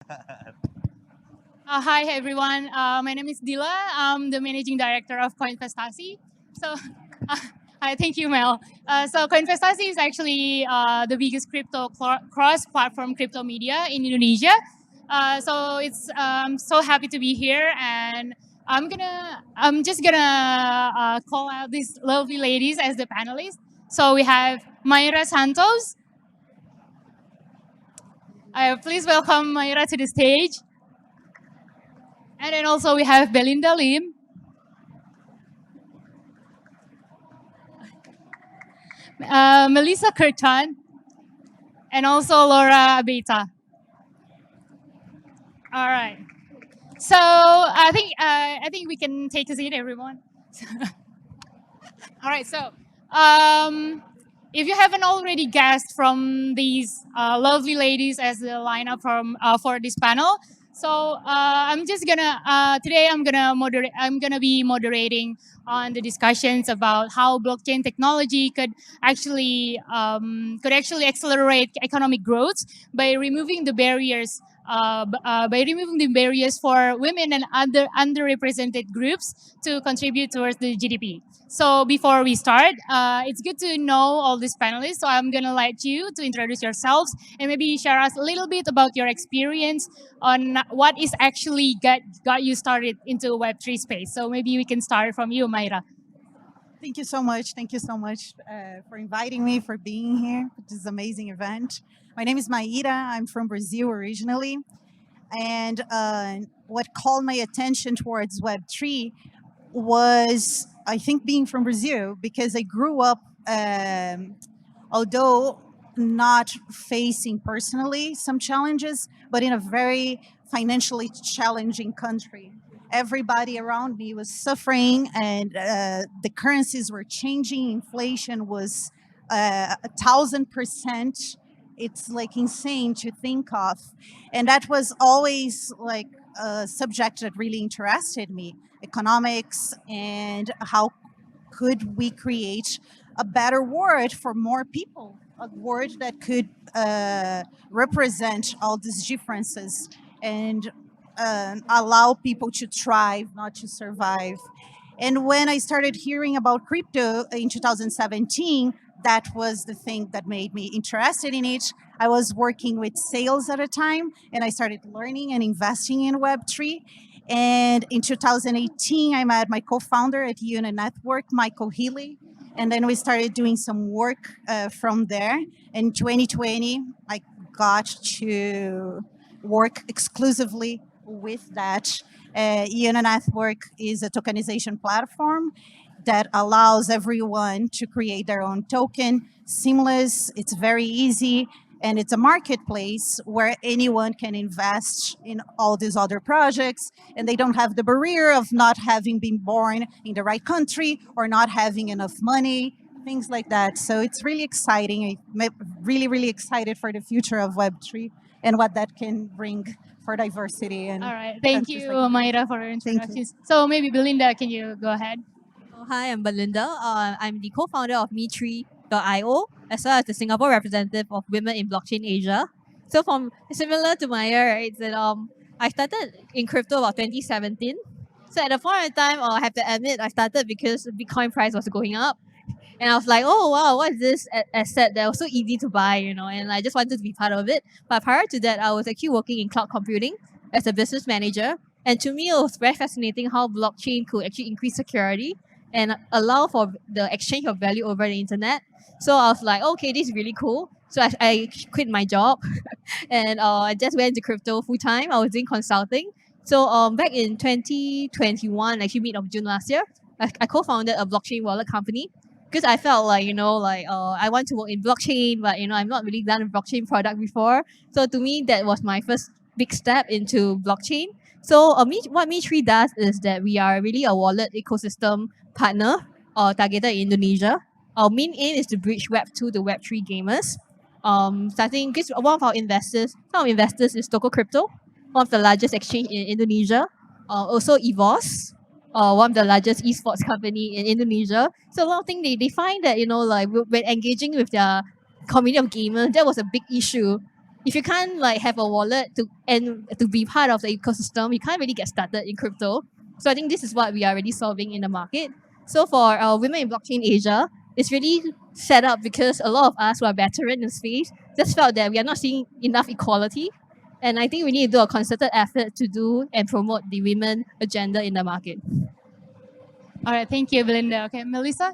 Hi everyone. My name is Dila. I'm the managing director of Coinvestasi. So, uh, hi, thank you, Mel. So Coinvestasi is actually the biggest crypto cross-platform crypto media in Indonesia. So it's so happy to be here, and I'm just gonna call out these lovely ladies as the panelists. So we have Mayra Santos. Please welcome Mayra to the stage. And then also we have Belinda Lim, Melissa Kurtan, and also Laura Beta. All right. So I think we can take a seat, everyone. All right. So if you haven't already guessed from these lovely ladies as the lineup from for this panel, so I'm just gonna today I'm gonna be moderating on the discussions about how blockchain technology could actually accelerate economic growth by removing the barriers. By removing the barriers for women and other underrepresented groups to contribute towards the GDP. So before we start, it's good to know all these panelists. So I'm gonna let you to introduce yourselves and maybe share us a little bit about your experience on what is actually got you started into Web3 space. So maybe we can start from you, Mayra. Thank you so much. Thank you so much for inviting me, for being here for this amazing event. My name is Maíra. I'm from Brazil originally. And what called my attention towards Web3 was, I think, being from Brazil, because I grew up, although not facing personally some challenges, but in a very financially challenging country. Everybody around me was suffering, and the currencies were changing. Inflation was 1,000%. It's like insane to think of, and that was always like a subject that really interested me: economics, and how could we create a better world for more people, a world that could represent all these differences and allow people to thrive, not to survive. And when I started hearing about crypto in 2017, that was the thing that made me interested in it. I was working with sales at a time, and I started learning and investing in Web3. And in 2018, I met my co-founder at Unit Network, Michael Healy, and then we started doing some work from there. In 2020, I got to work exclusively with that. Unit Network is a tokenization platform that allows everyone to create their own token, seamless, it's very easy, and it's a marketplace where anyone can invest in all these other projects, and they don't have the barrier of not having been born in the right country or not having enough money, things like that. So it's really exciting. I'm really excited for the future of Web3 and what that can bring for diversity and All right. Thank countries you, like Indonesia. Mayra, for your Thank you. introductions. So maybe Belinda, can you go ahead? Hi, I'm Belinda. I'm the co-founder of Me3.io, as well as the Singapore representative of Women in Blockchain Asia. So from similar to Maya, right, that I started in crypto about 2017. So at the point in time, I have to admit, I started because Bitcoin price was going up. And I was like, oh wow, what is this asset that was so easy to buy, and I just wanted to be part of it. But prior to that, I was actually working in cloud computing as a business manager. And to me, it was very fascinating how blockchain could actually increase security and allow for the exchange of value over the internet. So I was like, okay, this is really cool. So I quit my job and I just went to crypto full time. I was doing consulting. So back in 2021, actually mid of June last year, I co-founded a blockchain wallet company because I felt like I want to work in blockchain, but I'm not really done a blockchain product before. So to me, that was my first big step into blockchain. So what Me3 does is that we are really a wallet ecosystem partner targeted in Indonesia. Our main aim is to bridge Web2 to Web3 gamers. Starting because one of our investors, some investors is Toko Crypto, one of the largest exchange in Indonesia. Also EVOS, one of the largest esports company in Indonesia. So a lot of things they find that like when engaging with their community of gamers, that was a big issue. if you can't like have a wallet to be part of the ecosystem, you can't really get started in crypto. So I think this is what we are already solving in the market. So for women in blockchain Asia, it's really set up because a lot of us who are veteran in the space just felt that we are not seeing enough equality. And I think we need to do a concerted effort to do and promote the women agenda in the market. All right, thank you, Belinda. Okay, Melissa?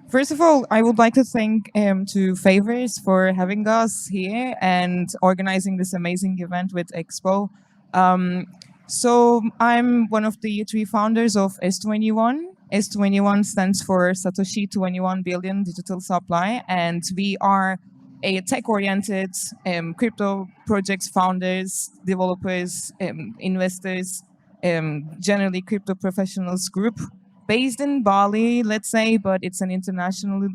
First of all, I would like to thank to Favors for having us here and organizing this amazing event with Expo. Um, so I'm one of the three founders of S21. S21 stands for Satoshi 21 billion digital supply, and we are a tech-oriented crypto projects founders, developers, investors, generally crypto professionals group based in Bali, let's say, but it's an international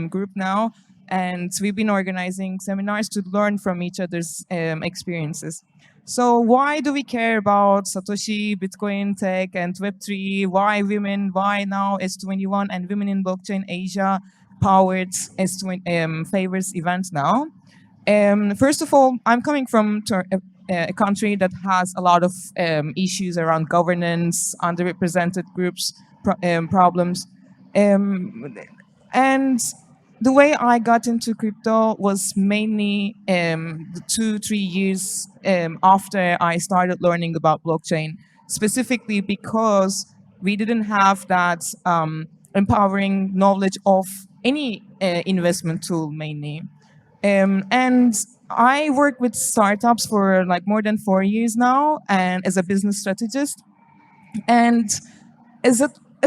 group now. And we've been organizing seminars to learn from each other's experiences. So why do we care about Satoshi, Bitcoin tech, and Web3? Why women? Why now S21 and Women in Blockchain Asia powered S20 Favors event now? First of all, I'm coming from a country that has a lot of issues around governance, underrepresented groups, problems. And the way I got into crypto was mainly 2-3 years after I started learning about blockchain, specifically because we didn't have that empowering knowledge of any investment tool mainly. And I work with startups for like more than 4 years now, and as a business strategist. And as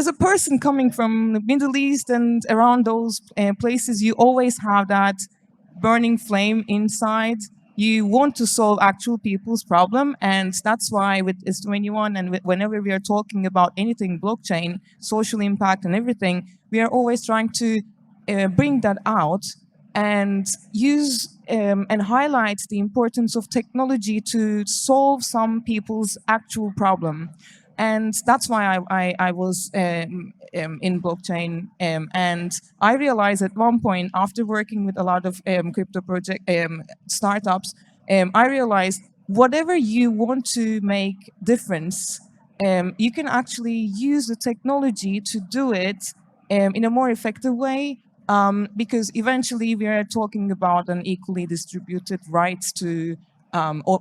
a person coming from the Middle East and around those places, you always have that burning flame inside. You want to solve actual people's problem, and that's why with S21 and whenever we are talking about anything blockchain, social impact, and everything, we are always trying to bring that out and use and highlight the importance of technology to solve some people's actual problem. And that's why I was in blockchain. And I realized at one point, after working with a lot of crypto project startups, I realized whatever you want to make difference, you can actually use the technology to do it in a more effective way. Because eventually we are talking about an equally distributed rights to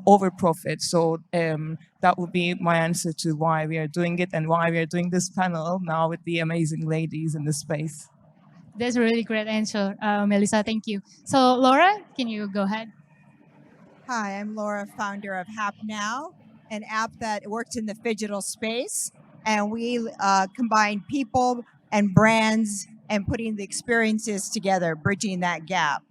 over profit. So that would be my answer to why we are doing it and why we are doing this panel now with the amazing ladies in the space. That's a really great answer, Melissa. Thank you. So, Laura, can you go ahead? Hi, I'm Laura, founder of HapNow, an app that works in the phygital space. And we combine people and brands and putting the experiences together, bridging that gap.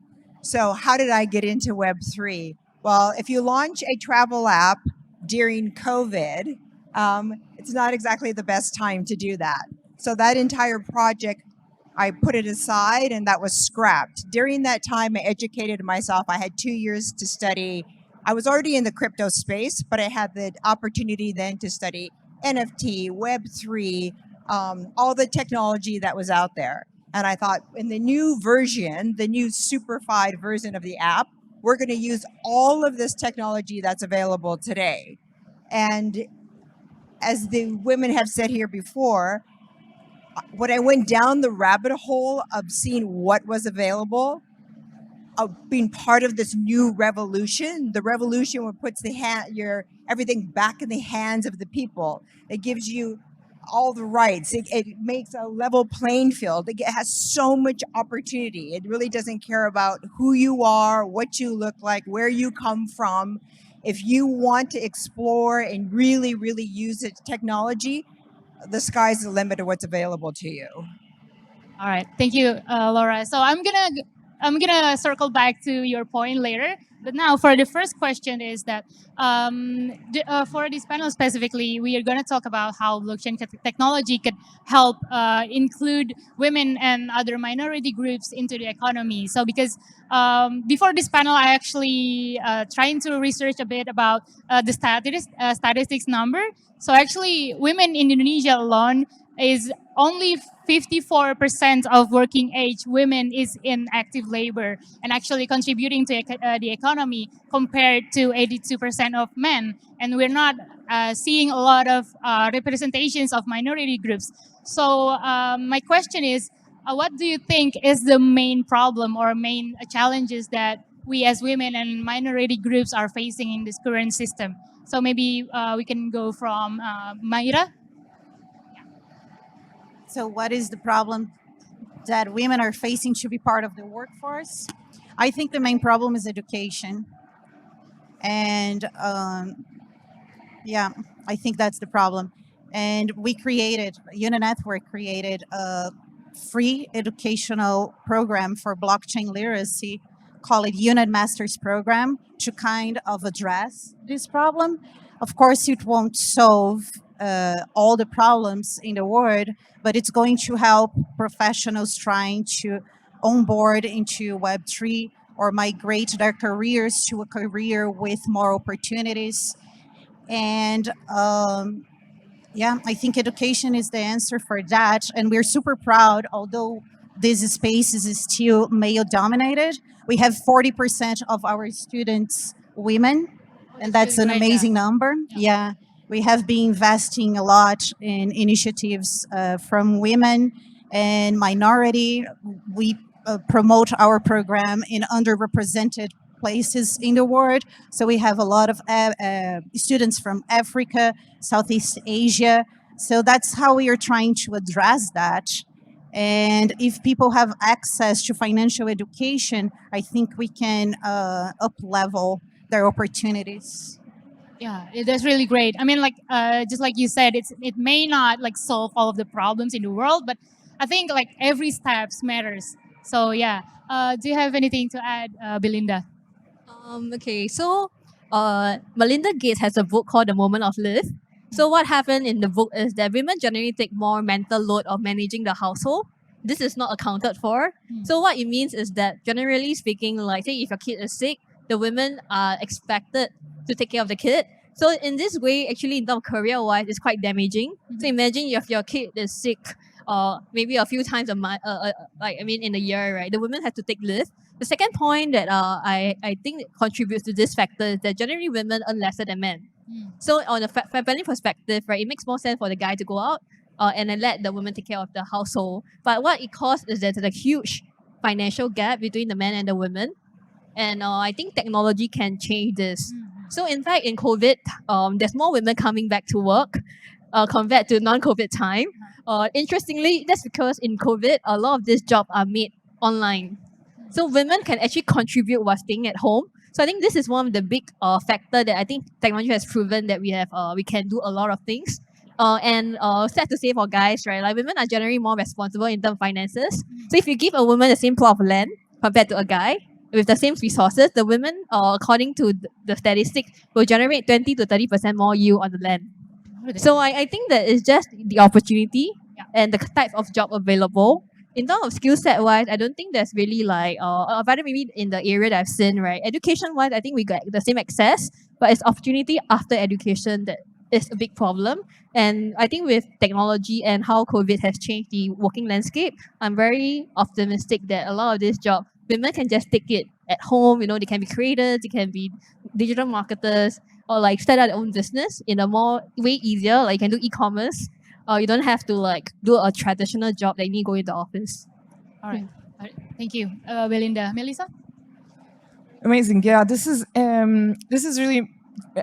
So, how did I get into Web3? Well, if you launch a travel app during COVID, it's not exactly the best time to do that. So, that entire project, I put it aside and that was scrapped. During that time, I educated myself. I had 2 years to study. I was already in the crypto space, but I had the opportunity then to study NFT, Web3, all the technology that was out there. And I thought in the new version, the new superfied version of the app, we're going to use all of this technology that's available today. And as the women have said here before, when I went down the rabbit hole of seeing what was available, of being part of this new revolution, the revolution where it puts your everything back in the hands of the people. It gives you all the rights. It makes a level playing field. It has so much opportunity. It really doesn't care about who you are, what you look like, where you come from. If you want to explore and really, really use its technology, the sky's the limit of what's available to you. All right, thank you, Laura. So I'm gonna circle back to your point later. But now, for the first question, is that for this panel specifically, we are going to talk about how blockchain technology could help include women and other minority groups into the economy. So, because before this panel, I actually trying to research a bit about the statistics number. So, actually, women in Indonesia alone is only 54% of working age women is in active labor and actually contributing to the economy compared to 82% of men. And we're not seeing a lot of representations of minority groups. So my question is, what do you think is the main problem or main challenges that we as women and minority groups are facing in this current system? So maybe we can go from Mayra. So, what is the problem that women are facing to be part of the workforce? I think the main problem is education. And yeah, I think that's the problem. And we created, Unit Network created a free educational program for blockchain literacy, call it Unit Masters Program, to kind of address this problem. Of course, it won't solve all the problems in the world, but it's going to help professionals trying to onboard into Web3 or migrate their careers to a career with more opportunities. And yeah, I think education is the answer for that. And we're super proud, although this space is still male dominated, we have 40% of our students women, and that's an amazing number. Yeah. We have been investing a lot in initiatives from women and minority. We promote our program in underrepresented places in the world. So we have a lot of students from Africa, Southeast Asia. So that's how we are trying to address that. And if people have access to financial education, I think we can up level their opportunities. Yeah, that's really great. I mean, like just like you said, it may not like solve all of the problems in the world, but I think like every steps matters. So yeah, do you have anything to add, Belinda? Okay, so Melinda Gates has a book called The Moment of Live. So what happened in the book is that women generally take more mental load of managing the household. This is not accounted for. So what it means is that generally speaking, like say if your kid is sick, the women are expected to take care of the kid. So in this way, actually in terms of career-wise, it's quite damaging. So imagine if your kid is sick, maybe a few times a month, in a year, right? The women have to take leave. The second point that I think contributes to this factor is that generally women earn lesser than men. So on a family perspective, right, it makes more sense for the guy to go out and then let the woman take care of the household. But what it causes is that there's a huge financial gap between the men and the women. And I think technology can change this. So in fact, in COVID, there's more women coming back to work compared to non-COVID time. Interestingly, that's because in COVID, a lot of these jobs are made online. So women can actually contribute while staying at home. So I think this is one of the big factor that I think technology has proven that we can do a lot of things. And sad to say for guys, right? Like women are generally more responsible in terms of finances. So if you give a woman the same plot of land compared to a guy with the same resources, the women, according to the statistics, will generate 20 to 30% more yield on the land. So I think that it's just the opportunity and the type of job available. In terms of skill set wise, I don't think there's really like rather maybe in the area that I've seen, right? Education wise, I think we got the same access, but it's opportunity after education that is a big problem. And I think with technology and how COVID has changed the working landscape, I'm very optimistic that a lot of this job women can just take it at home. You know, they can be creators, they can be digital marketers, or like start out their own business in a more way easier. Like you can do e-commerce. You don't have to like do a traditional job that you need to go into office. All right. All right. Thank you, Belinda. Melissa? Amazing. Yeah, this is really.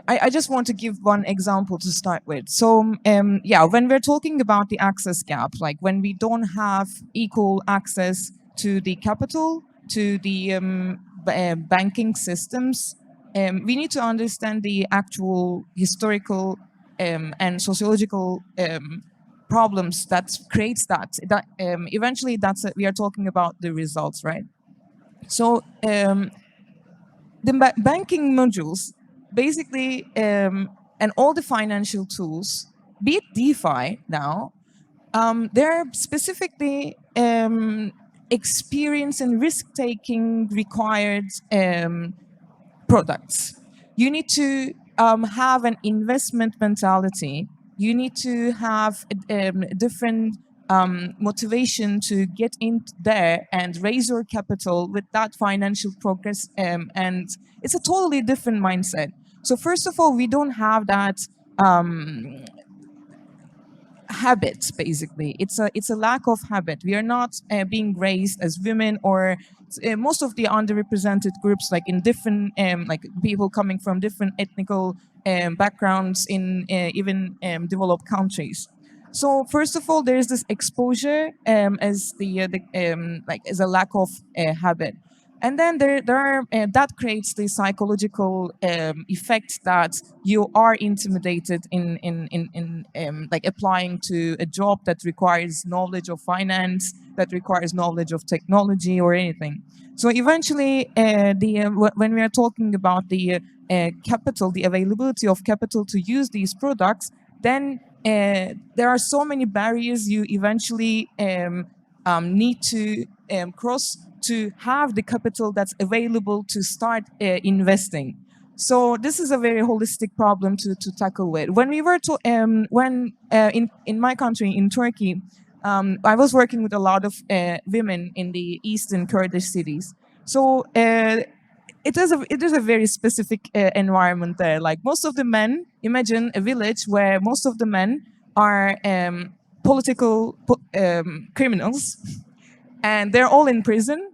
I just want to give one example to start with. So yeah, when we're talking about the access gap, like when we don't have equal access to the capital, to the banking systems, we need to understand the actual historical and sociological problems that creates that. Eventually, we are talking about the results, right? So the banking modules, basically, and all the financial tools, be it DeFi now, they're specifically experience and risk-taking required products. You need to have an investment mentality. You need to have different motivation to get in there and raise your capital with that financial progress. And it's a totally different mindset. So first of all, we don't have that habit. Basically, it's a lack of habit. We are not being raised as women, or most of the underrepresented groups, like in different like people coming from different ethnical backgrounds in even developed countries. So first of all, there is this exposure as the like as a lack of habit. And then there are that creates the psychological effect that you are intimidated in like applying to a job that requires knowledge of finance, that requires knowledge of technology or anything. So eventually, when we are talking about the capital, the availability of capital to use these products, then there are so many barriers you eventually need to cross to have the capital that's available to start investing. So this is a very holistic problem to tackle with. When we were to when in my country, in Turkey, I was working with a lot of women in the eastern Kurdish cities. So it is a very specific environment there. Like most of the men, imagine a village where most of the men are political criminals, and they're all in prison,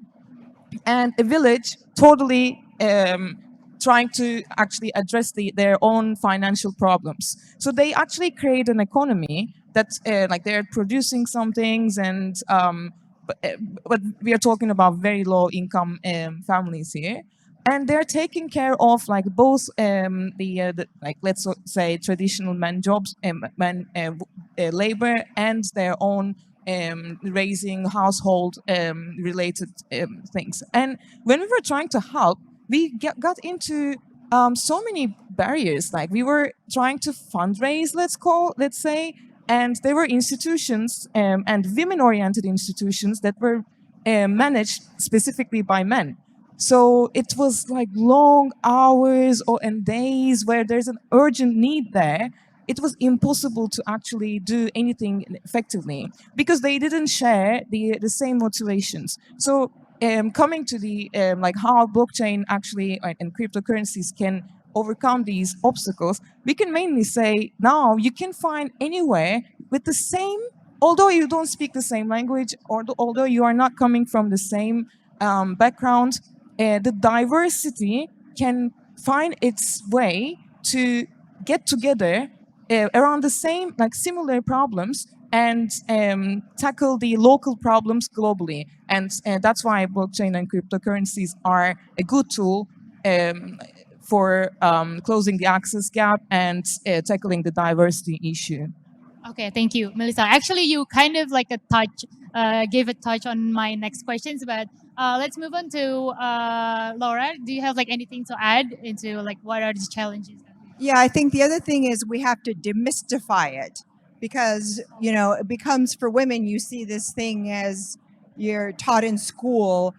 and a village totally trying to actually address their own financial problems. So they actually create an economy that like they're producing some things, and but we are talking about very low income families here, and they're taking care of like both the like let's say traditional man jobs, man labor, and their own raising household related things. And when we were trying to help, we got into so many barriers. Like we were trying to fundraise, let's say, and there were institutions and women-oriented institutions that were managed specifically by men. So it was like long hours and days where there's an urgent need there. It was impossible to actually do anything effectively because they didn't share the same motivations. So coming to the like how blockchain actually and cryptocurrencies can overcome these obstacles, we can mainly say now you can find anywhere with the same, although you don't speak the same language, or although you are not coming from the same background, the diversity can find its way to get together around the same, like similar problems, and tackle the local problems globally. And that's why blockchain and cryptocurrencies are a good tool for closing the access gap and tackling the diversity issue. Okay, thank you, Melissa. Actually, you kind of like gave a touch on my next questions, but let's move on to Laura. Do you have like anything to add into like what are the challenges? Yeah, I think the other thing is we have to demystify it because, it becomes for women, you see this thing as you're taught in school,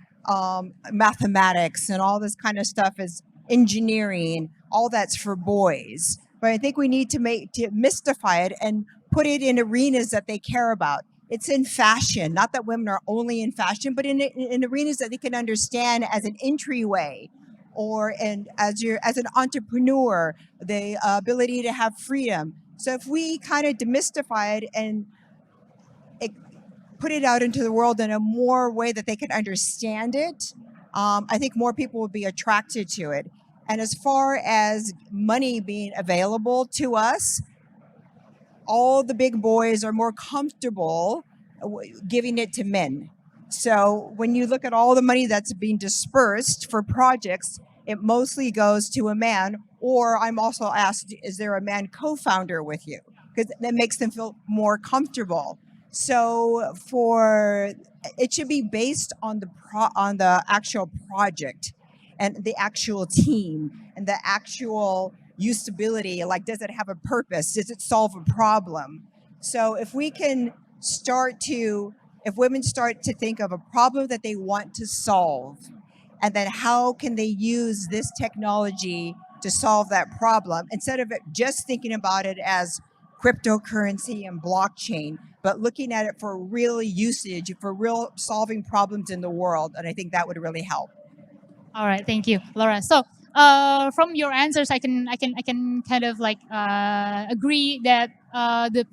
mathematics and all this kind of stuff is engineering, all that's for boys. But I think we need to mystify it and put it in arenas that they care about. It's in fashion, not that women are only in fashion, but in arenas that they can understand as an entryway, or and as an entrepreneur, the ability to have freedom. So if we kind of demystify it and put it out into the world in a more way that they can understand it, I think more people will be attracted to it. And as far as money being available to us, all the big boys are more comfortable giving it to men. So when you look at all the money that's being dispersed for projects, it mostly goes to a man. Or I'm also asked, is there a man co-founder with you? Because that makes them feel more comfortable. So it should be based on the actual project and the actual team and the actual usability. Like, does it have a purpose? Does it solve a problem? So if women start to think of a problem that they want to solve, and then how can they use this technology to solve that problem, instead of just thinking about it as cryptocurrency and blockchain, but looking at it for real usage, for real solving problems in the world. And I think that would really help. All right, thank you, Laura. So, from your answers, I can kind of like agree that the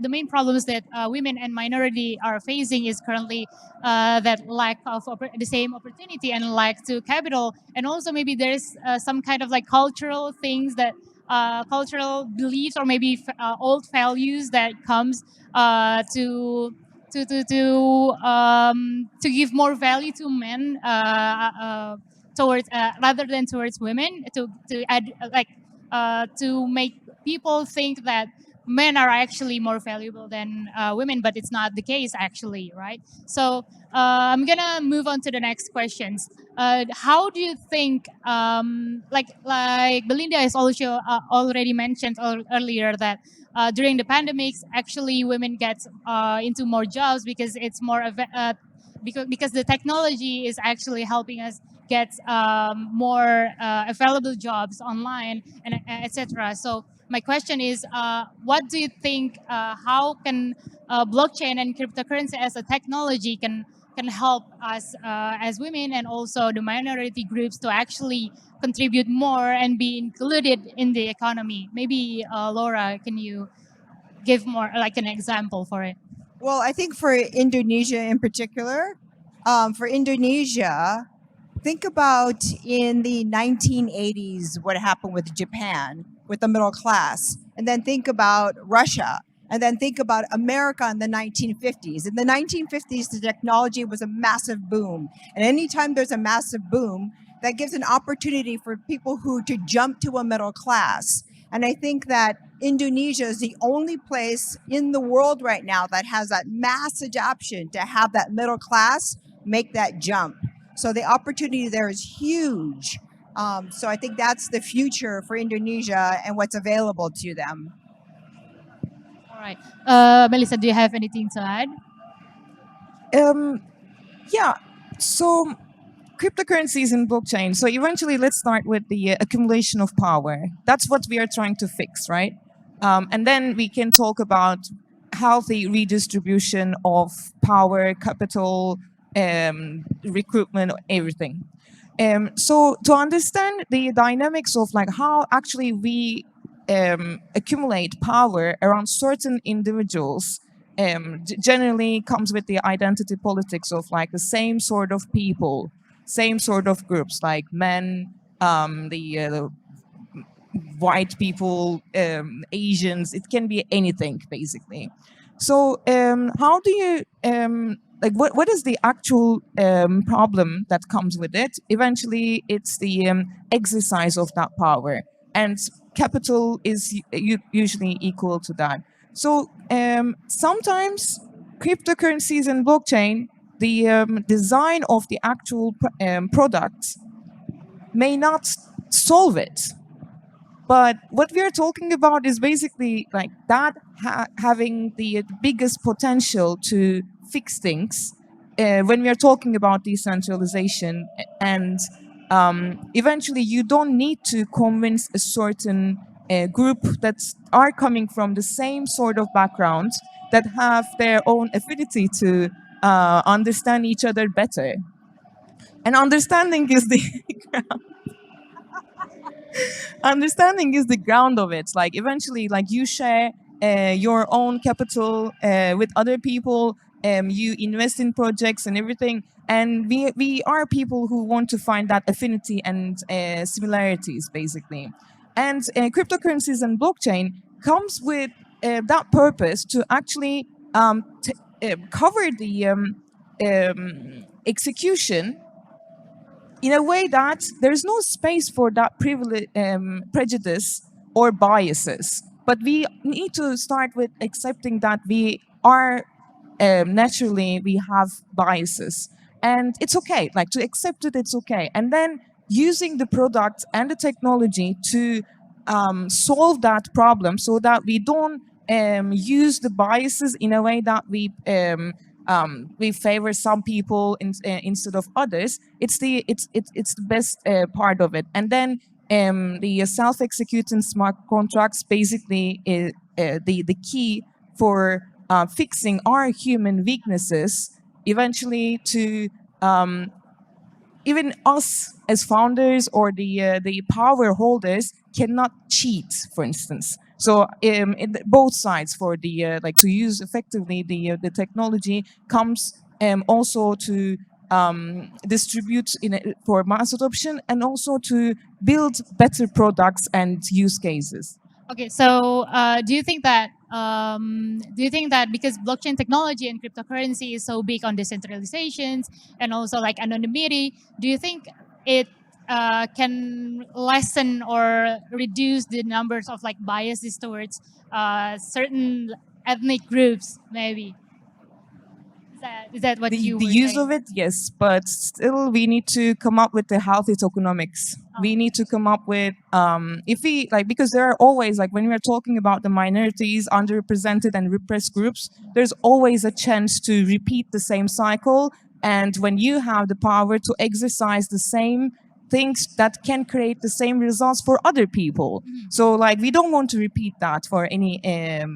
main problems that women and minority are facing is currently that lack of the same opportunity and lack to capital, and also maybe there's some kind of like cultural things that. Cultural beliefs or maybe old values that comes to give more value to men towards rather than towards women to add to make people think that men are actually more valuable than women, but it's not the case actually, right? So I'm gonna move on to the next questions. How do you think, like Belinda has also already mentioned earlier that during the pandemics, actually women get into more jobs because it's more because the technology is actually helping us get more available jobs online and etc. So my question is, what do you think? How can blockchain and cryptocurrency as a technology can help us as women and also the minority groups to actually contribute more and be included in the economy? Maybe Laura, can you give more like an example for it? Well, I think for Indonesia in particular, for Indonesia, think about in the 1980s what happened with Japan, with the middle class, and then think about Russia, and then think about America in the 1950s. In the 1950s, the technology was a massive boom, and anytime there's a massive boom, that gives an opportunity for people who to jump to a middle class. And I think that Indonesia is the only place in the world right now that has that mass adoption to have that middle class make that jump. So the opportunity there is huge. So I think that's the future for Indonesia and what's available to them. All right, Melissa, do you have anything to add? Yeah. So cryptocurrencies and blockchain. So eventually, let's start with the accumulation of power. That's what we are trying to fix, right? And then we can talk about healthy redistribution of power, capital, recruitment, everything. So to understand the dynamics of like how actually we accumulate power around certain individuals generally comes with the identity politics of like the same sort of people, same sort of groups like men, the white people, Asians. It can be anything basically. So how do you like what is the actual problem that comes with it? Eventually, it's the exercise of that power, and capital is usually equal to that. So sometimes cryptocurrencies and blockchain, the design of the actual product may not solve it. But what we are talking about is basically like that having the biggest potential to fix things when we are talking about decentralization. And eventually, you don't need to convince a certain group that are coming from the same sort of background that have their own affinity to understand each other better. And understanding is the understanding is the ground of it. Like eventually, like you share your own capital with other people, you invest in projects and everything, and we are people who want to find that affinity and similarities basically. And cryptocurrencies and blockchain comes with that purpose to actually cover the execution in a way that there's no space for that privilege, prejudice or biases. But we need to start with accepting that we are naturally we have biases, and it's okay. Like to accept it, it's okay. And then using the product and the technology to solve that problem, so that we don't use the biases in a way that we favor some people instead of others. It's the best part of it. And then the self-executing smart contracts basically the key for fixing our human weaknesses, eventually to even us as founders or the power holders cannot cheat, for instance. So both sides for the like to use effectively the technology comes also to distribute for mass adoption and also to build better products and use cases. Okay, so do you think that because blockchain technology and cryptocurrency is so big on decentralizations and also like anonymity, do you think it can lessen or reduce the numbers of like biases towards certain ethnic groups? Maybe is that what you The were use saying? of it, yes, but still we need to come up with the healthy tokenomics. We need to come up with if we like, because there are always, like when we are talking about the minorities, underrepresented and repressed groups, there's always a chance to repeat the same cycle. And when you have the power to exercise the same things, that can create the same results for other people. So like we don't want to repeat that for any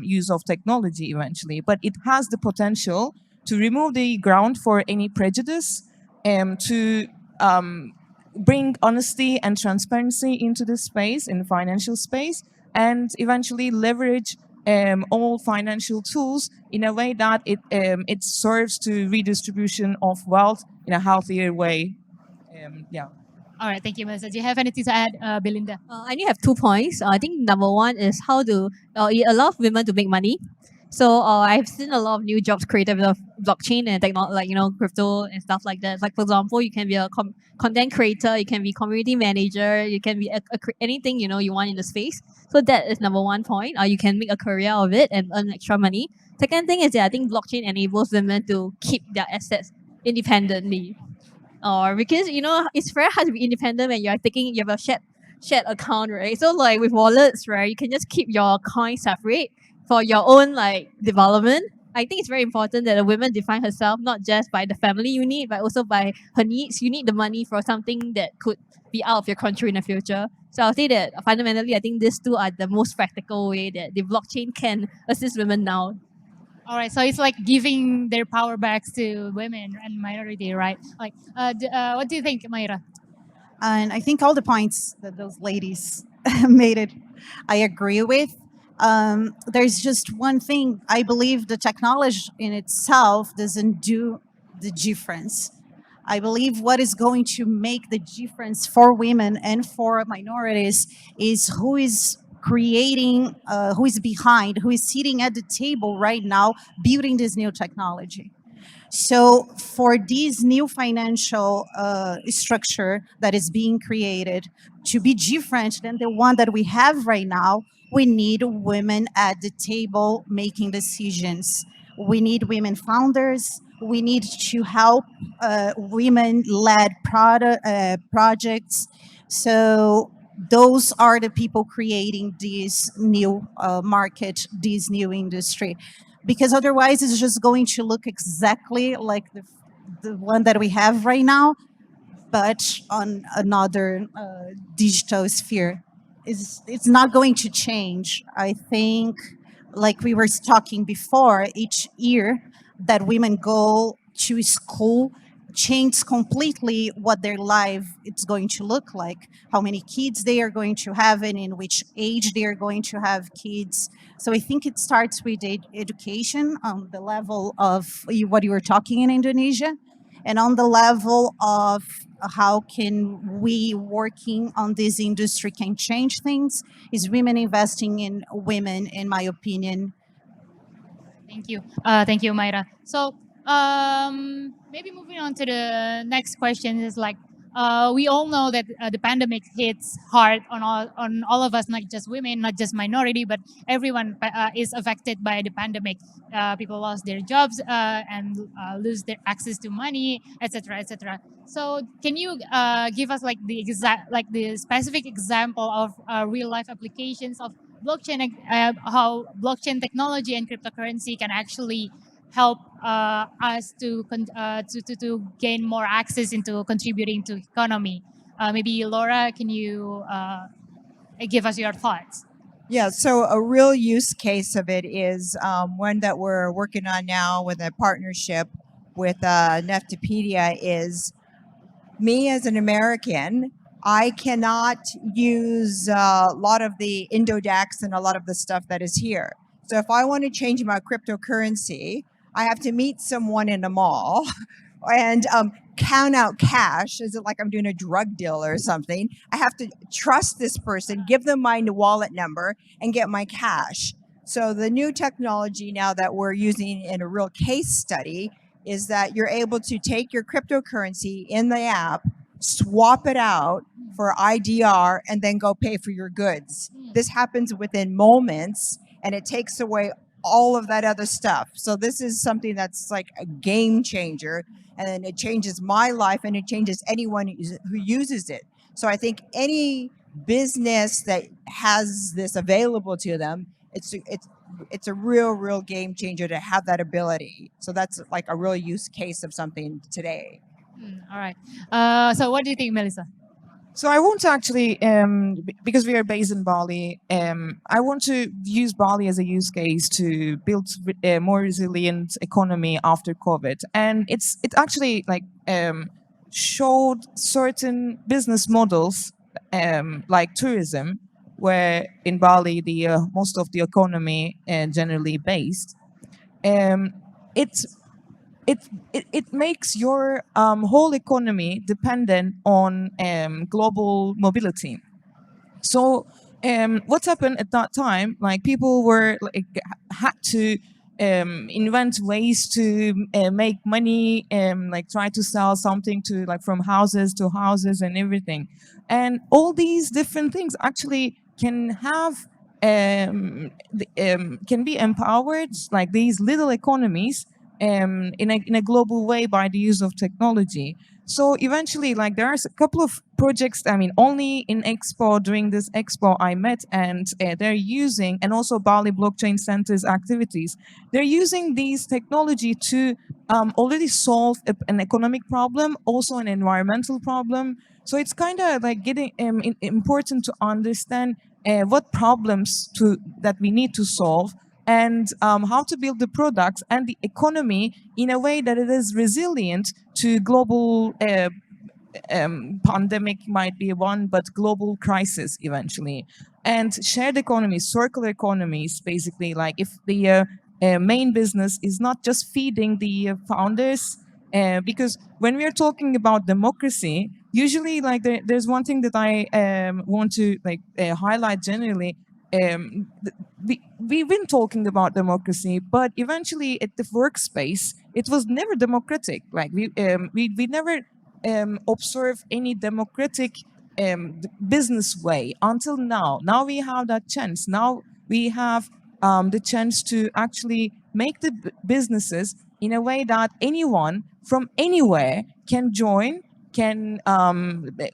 use of technology eventually, but it has the potential to remove the ground for any prejudice, to bring honesty and transparency into this space, in the financial space, and eventually leverage all financial tools in a way that it serves to redistribution of wealth in a healthier way. Yeah. All right, thank you, Melissa. Do you have anything to add, Belinda? I only have 2 points. I think number one is how to it allows women to make money. So I've seen a lot of new jobs created with blockchain and technology, like crypto and stuff like that. Like for example, you can be a content creator, you can be community manager, you can be anything you want in the space. So that is number one point. You can make a career of it and earn extra money. Second thing is that I think blockchain enables women to keep their assets independently. Or because it's very hard to be independent when you have a shared account, right? So like with wallets, right, you can just keep your coins separate for your own like development. I think it's very important that a woman define herself not just by the family unit, but also by her needs. You need the money for something that could be out of your control in the future. So I'll say that fundamentally, I think these two are the most practical way that the blockchain can assist women now. All right, so it's like giving their power back to women and minority, right? Like, what do you think, Mayra? And I think all the points that those ladies made it, I agree with. There's just one thing. I believe the technology in itself doesn't do the difference. I believe what is going to make the difference for women and for minorities is who is creating, who is behind, who is sitting at the table right now building this new technology. So for this new financial structure that is being created to be different than the one that we have right now, we need women at the table making decisions. We need women founders. We need to help women-led projects. So those are the people creating this new market, this new industry, because otherwise it's just going to look exactly like the one that we have right now, but on another digital sphere. It's not going to change. I think, like we were talking before, each year that women go to school change completely what their life it's going to look like, how many kids they are going to have and in which age they are going to have kids. So I think it starts with education on the level of what you were talking in Indonesia, and on the level of how can we working on this industry can change things is women investing in women, in my opinion. Thank you, Mayra. So maybe moving on to the next question is like, we all know that the pandemic hits hard on all of us, not just women, not just minority, but everyone is affected by the pandemic. People lost their jobs and lose their access to money, etc., etc. So can you give us like the specific example of real life applications of blockchain, how blockchain technology and cryptocurrency can actually help us to gain more access into contributing to economy. Maybe Laura, can you give us your thoughts? Yeah, so a real use case of it is one that we're working on now with a partnership with Neftopedia is me as an American, I cannot use a lot of the Indodax and a lot of the stuff that is here. So if I want to change my cryptocurrency, I have to meet someone in a mall and count out cash. Is it like I'm doing a drug deal or something? I have to trust this person, give them my wallet number, and get my cash. So the new technology now that we're using in a real case study is that you're able to take your cryptocurrency in the app, swap it out for IDR, and then go pay for your goods. This happens within moments, and it takes away all of that other stuff. So this is something that's like a game changer, and it changes my life, and it changes anyone who uses it. So I think any business that has this available to them, it's a real game changer to have that ability. So that's like a real use case of something today. All right. So what do you think, Melissa? So I want to actually, because we are based in Bali, I want to use Bali as a use case to build a more resilient economy after COVID. And it actually like showed certain business models like tourism, where in Bali the most of the economy generally based. Um, it's it makes your whole economy dependent on global mobility. So what happened at that time? Like people were like had to invent ways to make money, like try to sell something to like from houses to houses and everything, and all these different things actually can have can be empowered like these little economies in a global way by the use of technology. So eventually, like there are a couple of projects. I mean, only in Expo during this Expo I met, and they're using, and also Bali Blockchain Center's activities. They're using these technology to already solve an economic problem, also an environmental problem. So it's kind of like getting important to understand what problems that we need to solve, and how to build the products and the economy in a way that it is resilient to global pandemic might be one, but global crisis eventually. And shared economies, circular economies, basically, like if the main business is not just feeding the founders, because when we are talking about democracy, usually like there's one thing that I want to like highlight generally. We've been talking about democracy, but eventually at the workspace, it was never democratic. Like we never observe any democratic business way until now. Now we have that chance. Now we have the chance to actually make the businesses in a way that anyone from anywhere can join, can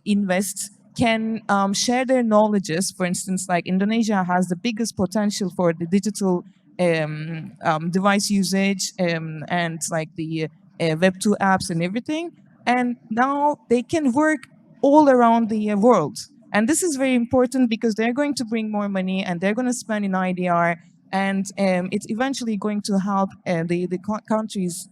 invest, can share their knowledges. For instance, like Indonesia has the biggest potential for the digital device usage and like the Web2 apps and everything. And now they can work all around the world. And this is very important because they're going to bring more money and they're going to spend in IDR, and it's eventually going to help the country's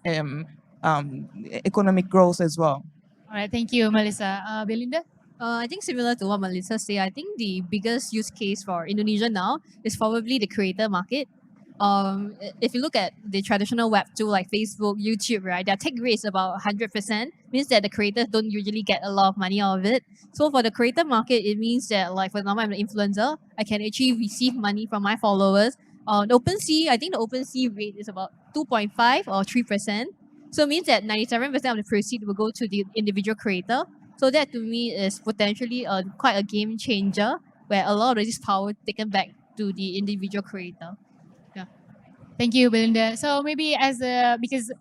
economic growth as well. All right. Thank you, Melissa. Belinda? I think similar to what Melissa said, I think the biggest use case for Indonesia now is probably the creator market. If you look at the traditional web tool like Facebook, YouTube, right, their take rate is about 100%, means that the creators don't usually get a lot of money out of it. So for the creator market, it means that, like, for example, I'm an influencer, I can actually receive money from my followers. The OpenSea, I think the OpenSea rate is about 2.5 or 3%. So it means that 97% of the proceeds will go to the individual creator. So that to me is potentially quite a game changer, where a lot of this power taken back to the individual creator. Thank you, Belinda. So maybe as because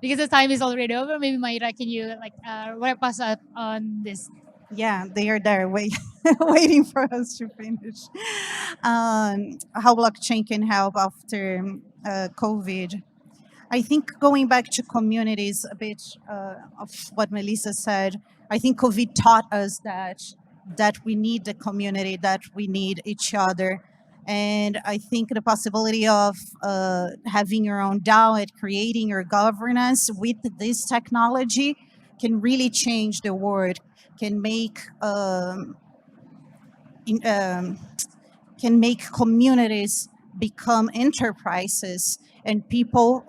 because the time is already over, maybe Mayra, can you like wrap us up on this? Yeah, they are there waiting for us to finish. How blockchain can help after COVID. I think going back to communities a bit of what Melissa said, I think COVID taught us that we need the community, that we need each other, And I think the possibility of having your own DAO and creating your governance with this technology can really change the world, can make in, can make communities become enterprises and people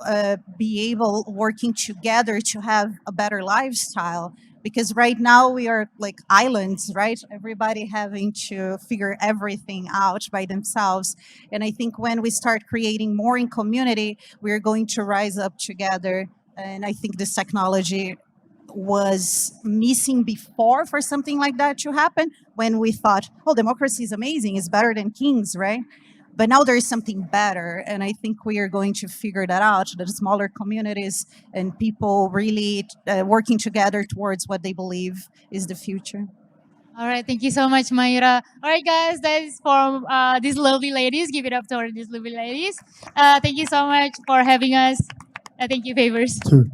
be able working together to have a better lifestyle, because right now we are like islands, right? Everybody having to figure everything out by themselves. And I think when we start creating more in community, we're going to rise up together. And I think this technology was missing before for something like that to happen, when we thought, oh, democracy is amazing, it's better than kings, right? But now there is something better, and I think we are going to figure that out, that smaller communities and people really working together towards what they believe is the future. All right, thank you so much, Mayra. All right, guys, that is for these lovely ladies. Give it up to these lovely ladies. Thank you so much for having us. Thank you, Favors. Sure.